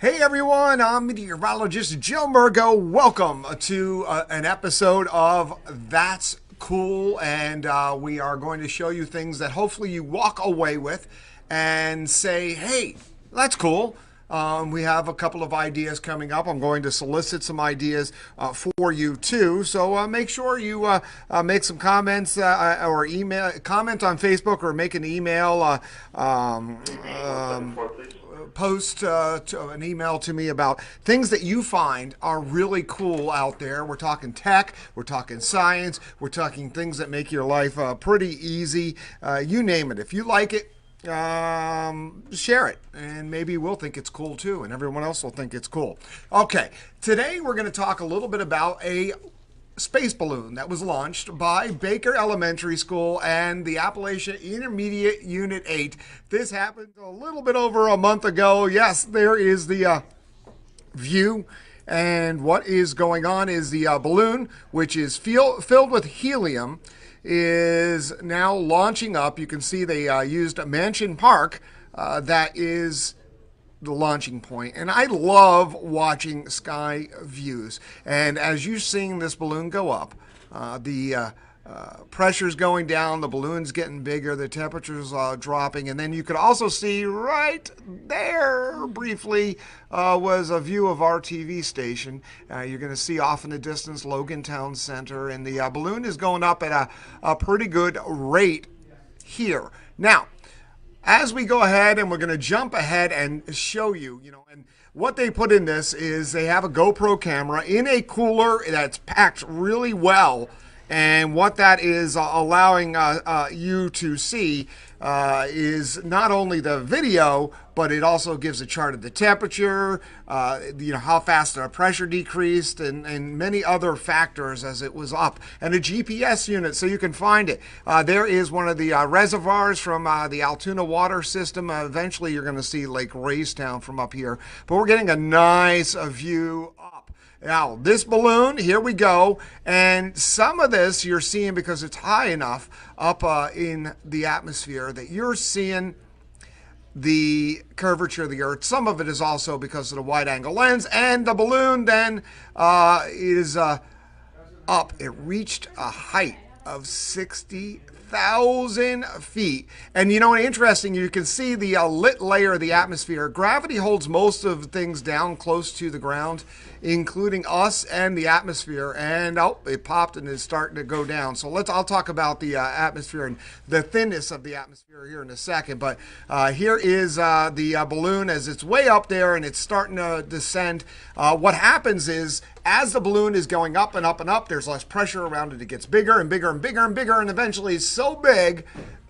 Hey everyone, I'm meteorologist Joe Murgo. Welcome to an episode of That's Cool, and we are going to show you things that hopefully you walk away with and say, hey, that's cool. We have a couple of ideas coming up. I'm going to solicit some ideas for you too. So make sure you make some comments or email comment on Facebook or make an email. Post an email to me about things that you find are really cool out there. We're talking tech, we're talking science, we're talking things that make your life pretty easy. You name it. If you like it, share it, and maybe we'll think it's cool too, and everyone else will think it's cool. Okay, today we're going to talk a little bit about a space balloon that was launched by Baker Elementary School and the Appalachian Intermediate Unit 8. This happened a little bit over a month ago. Yes, there is the view. And what is going on is the balloon, which is filled with helium, is now launching up. You can see they used Mansion Park. That is the launching point, and I love watching sky views. And as you're seeing this balloon go up, the pressure's going down, the balloon's getting bigger, the temperature's dropping, and then you could also see right there briefly was a view of our TV station. You're going to see off in the distance Logan Town Center, and the balloon is going up at a pretty good rate here. Now, as we go ahead, and we're going to jump ahead and show you, and what they put in this is they have a GoPro camera in a cooler that's packed really well. And what that is allowing you to see is not only the video, but it also gives a chart of the temperature, how fast the pressure decreased, and many other factors as it was up, and a GPS unit so you can find it. There is one of the reservoirs from the Altoona water system. Eventually you're going to see Lake Raystown from up here, but we're getting a nice view up. Now, this balloon, here we go, and some of this you're seeing because it's high enough up in the atmosphere that you're seeing the curvature of the Earth. Some of it is also because of the wide-angle lens, and the balloon then is up. It reached a height of 60,000 feet. And interesting, you can see the lit layer of the atmosphere. Gravity holds most of things down close to the ground, including us and the atmosphere. And it popped and is starting to go down. So I'll talk about the atmosphere and the thinness of the atmosphere here in a second. But here is the balloon as it's way up there and it's starting to descend. What happens is, as the balloon is going up and up and up, there's less pressure around it. It gets bigger and bigger and bigger and bigger, and eventually it's so big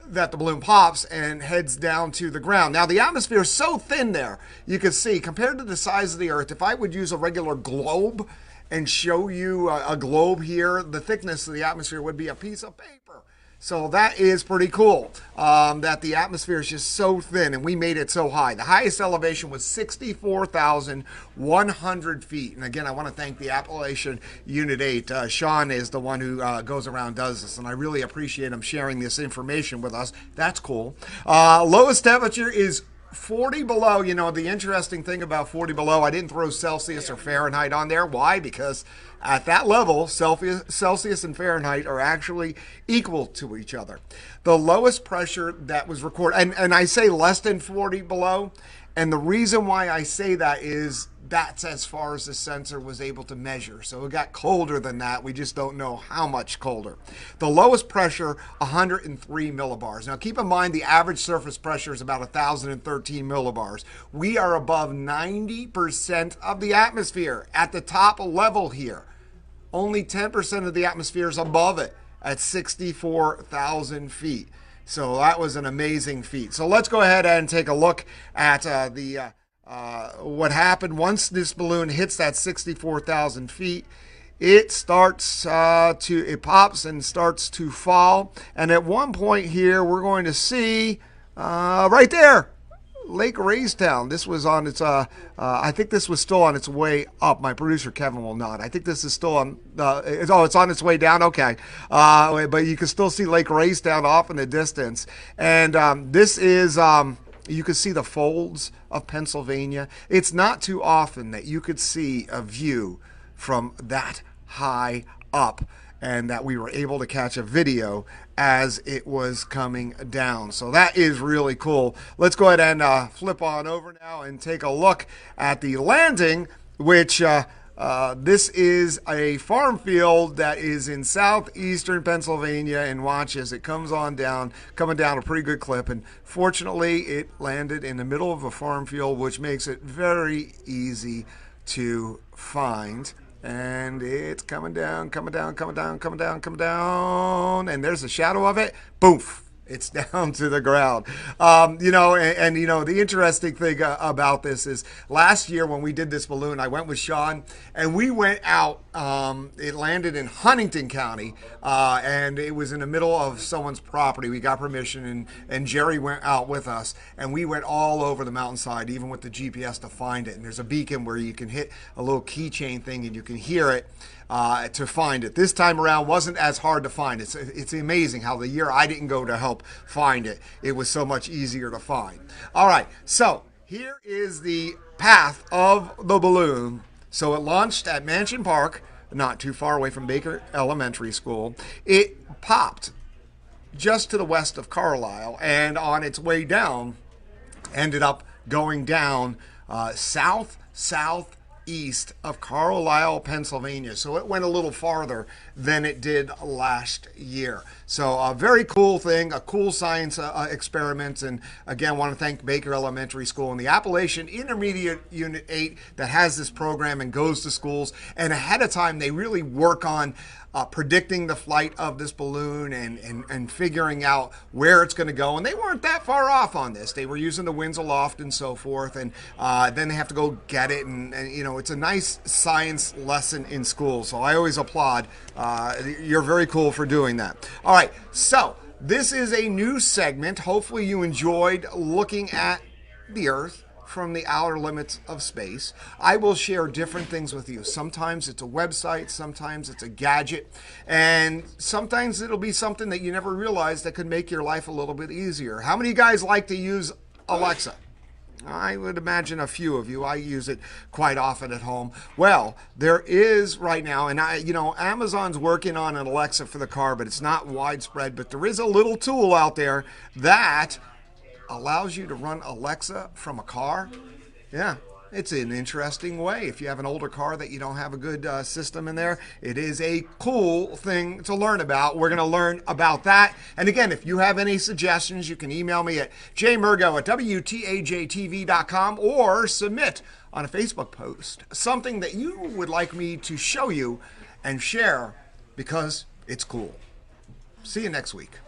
that the balloon pops and heads down to the ground. Now, the atmosphere is so thin there, you can see, compared to the size of the Earth, if I would use a regular globe and show you a globe here, the thickness of the atmosphere would be a piece of paper. So that is pretty cool, that the atmosphere is just so thin, and we made it so high. The highest elevation was 64,100 feet. And again, I want to thank the Appalachian Unit 8. Sean is the one who goes around does this, and I really appreciate him sharing this information with us. That's cool. Lowest temperature is 40 below. The interesting thing about 40 below, I didn't throw Celsius or Fahrenheit on there. Why? Because at that level, Celsius and Fahrenheit are actually equal to each other. The lowest pressure that was recorded, and I say less than 40 below, and the reason why I say that is that's as far as the sensor was able to measure. So it got colder than that. We just don't know how much colder. The lowest pressure, 103 millibars. Now keep in mind the average surface pressure is about 1,013 millibars. We are above 90% of the atmosphere at the top level here. Only 10% of the atmosphere is above it at 64,000 feet. So that was an amazing feat. So let's go ahead and take a look at what happened once this balloon hits that 64,000 feet. It starts it pops and starts to fall. And at one point here, we're going to see right there, Lake Raystown. This was on its, I think this was still on its way up. My producer, Kevin, will nod. I think this is still on, it's on its way down. Okay. But you can still see Lake Raystown off in the distance. And this is You could see the folds of Pennsylvania. It's not too often that you could see a view from that high up, and that we were able to catch a video as it was coming down. So that is really cool. Let's go ahead and flip on over now and take a look at the landing, which this is a farm field that is in southeastern Pennsylvania, and watch as it comes on down, coming down a pretty good clip. And fortunately, it landed in the middle of a farm field, which makes it very easy to find. And it's coming down, coming down, coming down, coming down, coming down. And there's a shadow of it. Boof. It's down to the ground. The interesting thing about this is last year when we did this balloon, I went with Sean and we went out. It landed in Huntington County, and it was in the middle of someone's property. We got permission, and Jerry went out with us, and we went all over the mountainside, even with the GPS, to find it. And there's a beacon where you can hit a little keychain thing and you can hear it. To find it. This time around wasn't as hard to find. It's amazing how the year I didn't go to help find it, it was so much easier to find. All right, so here is the path of the balloon. So it launched at Mansion Park, not too far away from Baker Elementary School. It popped just to the west of Carlisle, and on its way down, ended up going down southeast of Carlisle, Pennsylvania. So it went a little farther than it did last year. So a very cool thing, a cool science experiment. And again, want to thank Baker Elementary School and the Appalachian Intermediate Unit 8 that has this program and goes to schools. And ahead of time, they really work on predicting the flight of this balloon and figuring out where it's going to go. And they weren't that far off on this. They were using the winds aloft and so forth. And then they have to go get it. And it's a nice science lesson in school. So I always applaud. You're very cool for doing that. All right. So this is a new segment. Hopefully you enjoyed looking at the Earth from the outer limits of space. I will share different things with you. Sometimes it's a website, sometimes it's a gadget, and sometimes it'll be something that you never realized that could make your life a little bit easier. How many of you guys like to use Alexa? I would imagine a few of you. I use it quite often at home. Well, there is right now, and Amazon's working on an Alexa for the car, but it's not widespread. But there is a little tool out there that allows you to run Alexa from a car. Yeah, it's an interesting way. If you have an older car that you don't have a good system in there, it is a cool thing to learn about. We're going to learn about that. And again, if you have any suggestions, you can email me at jmurgo@wtajtv.com or submit on a Facebook post something that you would like me to show you and share because it's cool. See you next week.